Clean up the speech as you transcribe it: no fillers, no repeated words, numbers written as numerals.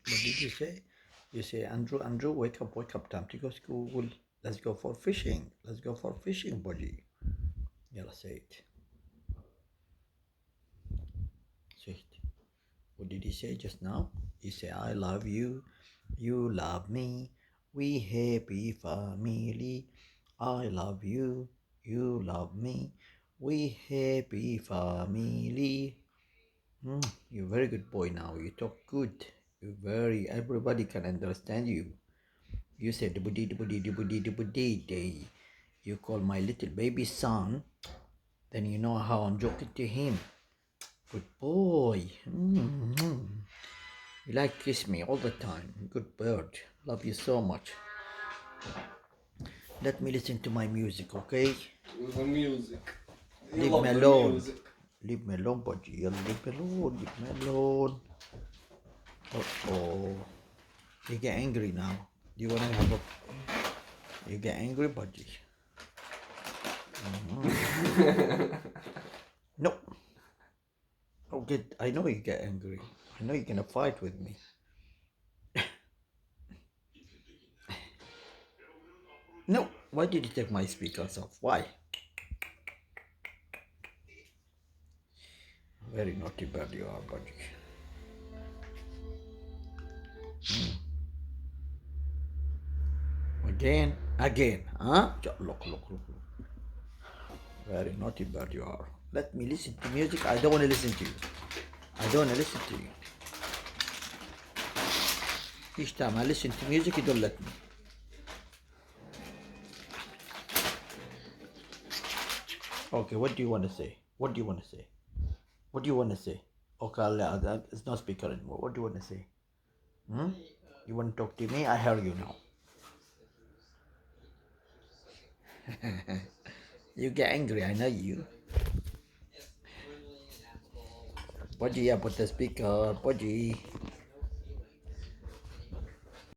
What did you say? You say, Andrew, wake up, time to go school. Let's go for fishing. Let's go for fishing, budgie. Yalla, say it. Say it. What did he say just now? He said, I love you. You love me. We happy family. I love you. You love me. We happy family. You're a very good boy now. You talk good. Everybody can understand you. You said day. You call my little baby son. Then you know how I'm joking to him. Good boy. You like kiss me all the time. Good bird. Love you so much. Let me listen to my music, okay? The music. Leave me alone. Leave me alone, budgie. Leave me alone. Leave me alone. Oh. You get angry now. Do you want to have a... You get angry, budgie? No. Okay, I know you get angry. I know you're going to fight with me. No. Why did you take my speakers off? Why? Very naughty bird you are, budgie. Again, huh? Look. Very naughty bird you are. Let me listen to music. I don't want to listen to you. Each time I listen to music, you don't let me. Okay, what do you want to say? Okay, it's not speaker anymore. What do you want to say? You want to talk to me? I hear you now. You get angry, I know you. Budgie, put the speaker. Budgie.